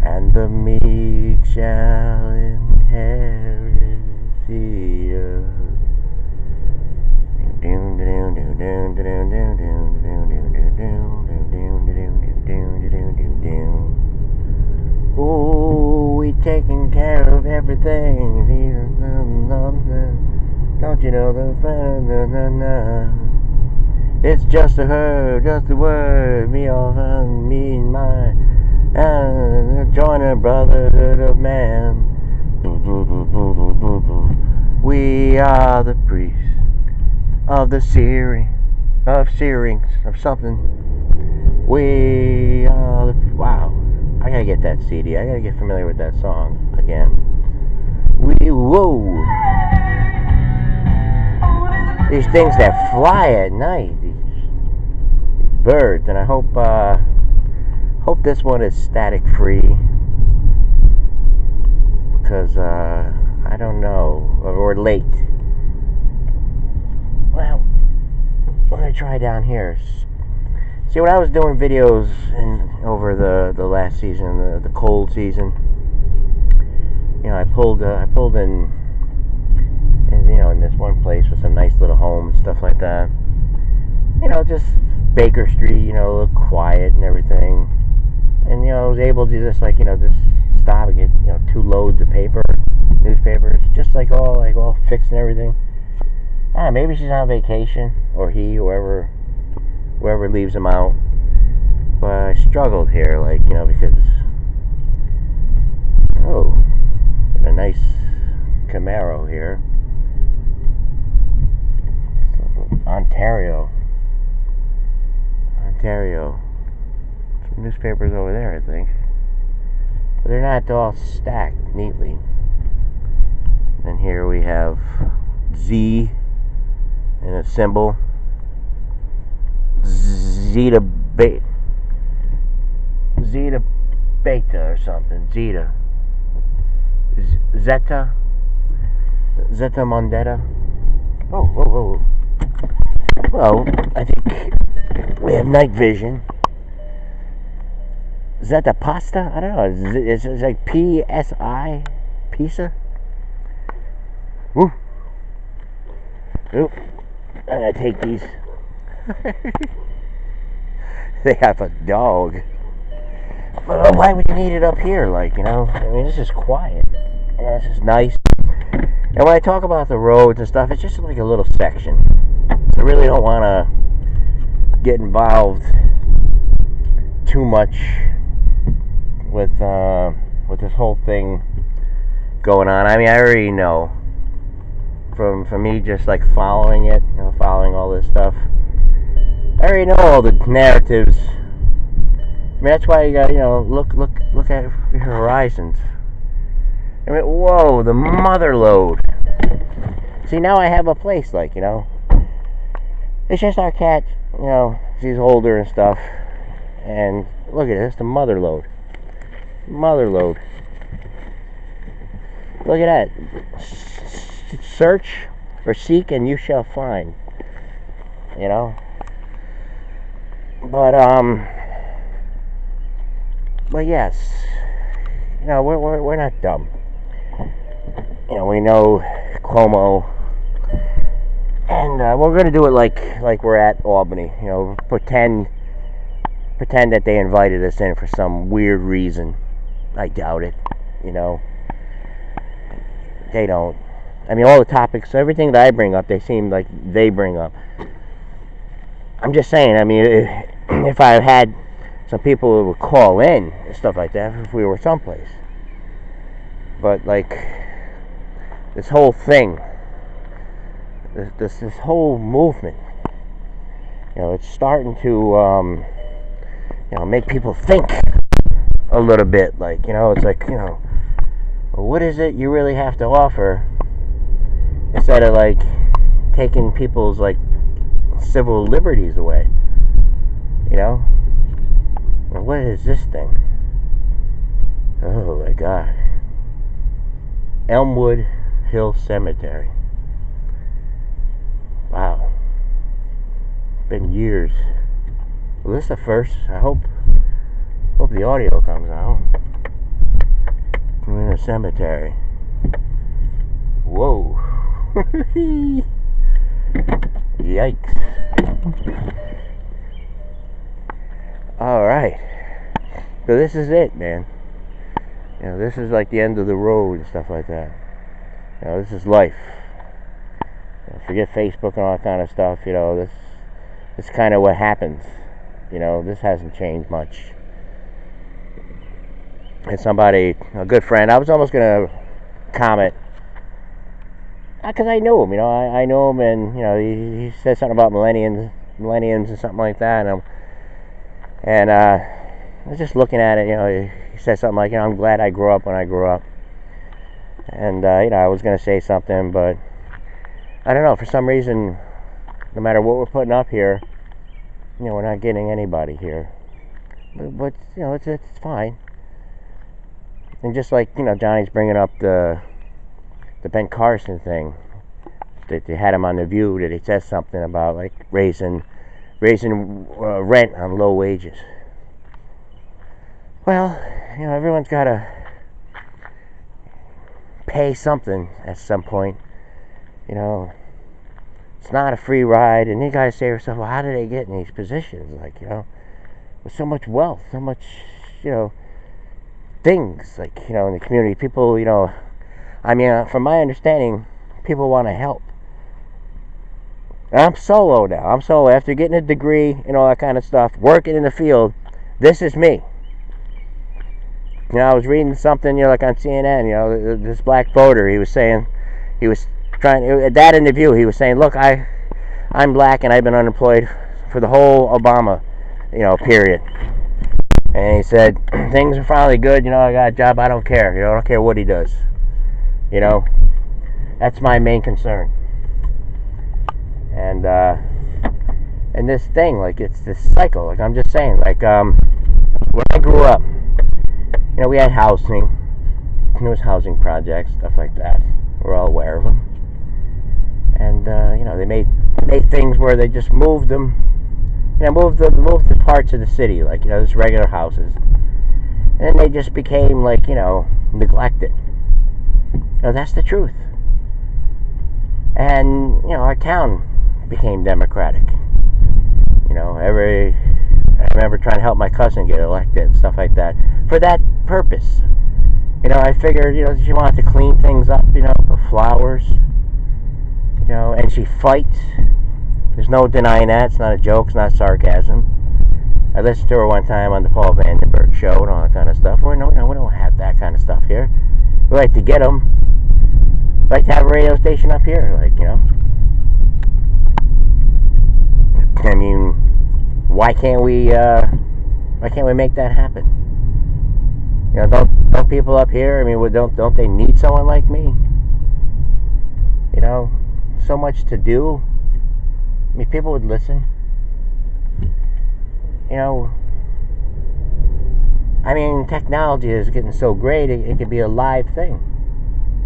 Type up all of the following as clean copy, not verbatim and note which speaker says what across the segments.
Speaker 1: and the meek shall inherit the earth. Ooh, we taking care of everything. Don't you know the it's just a herd, just a word. Me and mine. Join a brotherhood of man. We are the priests of the searings of something. We are the... Wow. I gotta get that CD. I gotta get familiar with that song again. Whoa. These things that fly at night. These birds. And I hope this one is static free. Because, I don't know. Or late. Well, we're gonna try down here. See, when I was doing videos over the last season, the cold season, you know, I pulled in, you know, in this one place with some nice little home and stuff like that. You know, just Baker Street, you know, a little quiet and everything. And, you know, I was able to just, like, you know, just stop and get, you know, 2 loads of newspapers, just like all fixed and everything. Maybe she's on vacation, or he, whoever leaves them out. But I struggled here, like, you know, because got a nice Camaro here. Ontario. Some newspapers over there, I think. But they're not all stacked neatly. And here we have Z and a symbol. Zeta Beta or something. Zeta Mondetta. Oh. Well, I think we have night vision. Zeta Pasta? I don't know. It's like PSI? Pizza? Woo. Oop. I'm gonna take these. They have a dog. But why would you need it up here? Like, you know, I mean, this is quiet. You know, this is nice. And when I talk about the roads and stuff, it's just like a little section. I really don't want to get involved too much with this whole thing going on. I mean, I already know from me just like following it, you know, following all this stuff. I already know all the narratives. I mean, that's why you got, you know, look at your horizons. I mean, whoa, the mother lode. See, now I have a place, like, you know. It's just our cat, you know, she's older and stuff. And look at this, the mother lode. Mother lode. Look at that. Search or seek and you shall find. You know. But yes, you know, we're not dumb. You know, we know Cuomo, and we're gonna do it like we're at Albany. You know, pretend that they invited us in for some weird reason. I doubt it. You know, they don't. I mean, all the topics, everything that I bring up, they seem like they bring up. I'm just saying, I mean, if I had some people who would call in and stuff like that, if we were someplace. But, like, this whole thing, this whole movement, you know, it's starting to, you know, make people think a little bit. Like, you know, it's like, you know, what is it you really have to offer? Instead of, like, taking people's, like, civil liberties away, you know. Well, what is this thing? Oh my God. Elmwood Hill Cemetery. Wow. It's been years. Well, this is the first. I hope the audio comes out. in a cemetery. Whoa. Yikes. Alright. So this is it, man. This is like the end of the road and stuff like that. This is life. Forget Facebook and all that kind of stuff. This is kind of what happens. This hasn't changed much. And somebody, a good friend, I was almost going to comment, because I know him, I know him, and, he said something about millenniums and something like that, and I was just looking at it, he said something like, I'm glad I grew up when I grew up, and, I was going to say something, but, I don't know, for some reason, no matter what we're putting up here, we're not getting anybody here, but it's fine. And just like, Johnny's bringing up the Ben Carson thing, that they had him on The View, that he says something about, like, raising rent on low wages. Well, everyone's got to pay something at some point. It's not a free ride, and you got to say to yourself, well, how do they get in these positions? Like, with so much wealth, so much, things, like, in the community, people, from my understanding, people want to help. And I'm solo now. After getting a degree and all that kind of stuff, working in the field, this is me. I was reading something, like on CNN, this black voter, he was saying, at that interview, he was saying, look, I'm black and I've been unemployed for the whole Obama, period. And he said, things are finally good, I got a job, I don't care, I don't care what he does. That's my main concern. And this thing, like, it's this cycle, like, I'm just saying, like, when I grew up, we had housing, there was housing projects, stuff like that, we're all aware of them. And, they made things where they just moved them, moved the parts of the city, like, just regular houses. And then they just became, like, neglected. That's the truth. And, our town became democratic. I remember trying to help my cousin get elected and stuff like that. For that purpose. I figured, she wanted to clean things up, the flowers. And she fights. There's no denying that. It's not a joke. It's not sarcasm. I listened to her one time on the Paul Vandenberg show and all that kind of stuff. We don't have that kind of stuff here. We like to get them. We like to have a radio station up here, like, I mean, why can't we make that happen? Don't people up here, I mean, don't they need someone like me? So much to do. I mean, people would listen. I mean, technology is getting so great, it could be a live thing.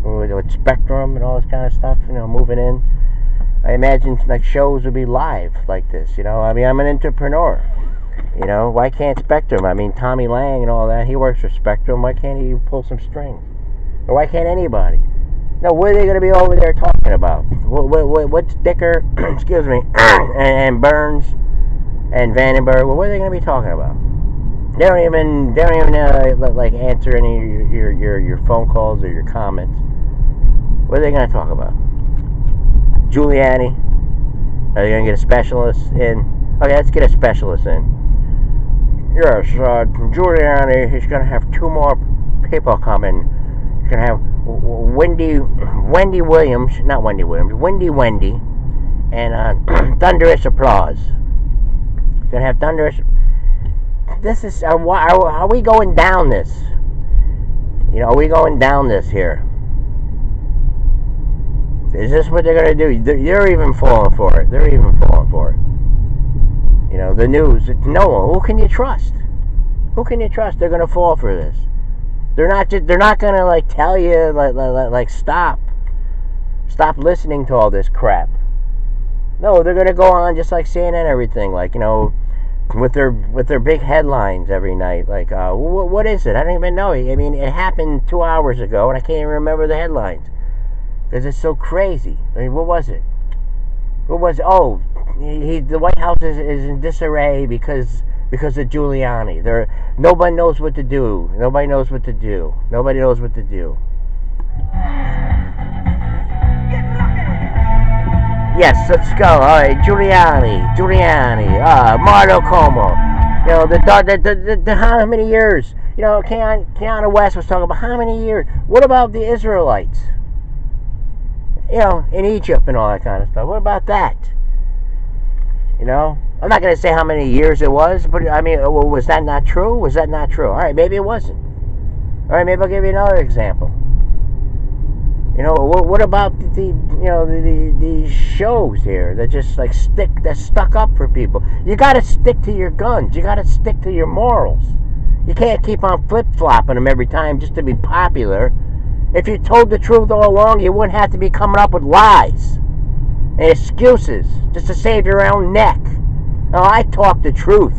Speaker 1: With Spectrum and all this kind of stuff, moving in. I imagine, like, shows would be live like this, I mean, I'm an entrepreneur. Why can't Spectrum? I mean, Tommy Lang and all that, he works for Spectrum. Why can't he pull some strings? Or why can't anybody? What are they going to be over there talking about? What's Dicker, excuse me, and Burns and Vandenberg? What are they going to be talking about? They don't even like answer any of your phone calls or your comments. What are they going to talk about? Giuliani? Are they going to get a specialist in? Okay, let's get a specialist in. Yes, Giuliani, he's going to have two more people coming. He's going to have Wendy Williams, and thunderous applause. He's going to have thunderous. This is, are we going down this? Are we going down this here? Is this what they're going to do? They're even falling for it. The news. No one. Who can you trust? They're going to fall for this. They're not going to, like, tell you, like stop listening to all this crap. No, they're going to go on just like CNN and everything. Like, with their big headlines every night. Like, what is it? I don't even know. I mean, it happened 2 hours ago, and I can't even remember the headlines because it's so crazy. I mean, what was it? What was it? Oh, the White House is in disarray because of Giuliani. Nobody knows what to do. Nobody knows what to do. Nobody knows what to do. Yes, let's go. All right, Giuliani, Mario Como. You know, the how many years? You know, Keanu West was talking about how many years. What about the Israelites? You know, in Egypt and all that kind of stuff. What about that? You know, I'm not going to say how many years it was, but I mean, was that not true? Was that not true? All right, maybe it wasn't. All right, maybe I'll give you another example. You know, what about the shows here that just like stuck up for people? You got to stick to your guns. You got to stick to your morals. You can't keep on flip-flopping them every time just to be popular. If you told the truth all along, you wouldn't have to be coming up with lies and excuses just to save your own neck. No, I talk the truth.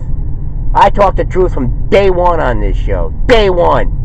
Speaker 1: I talk the truth from day one on this show. Day one.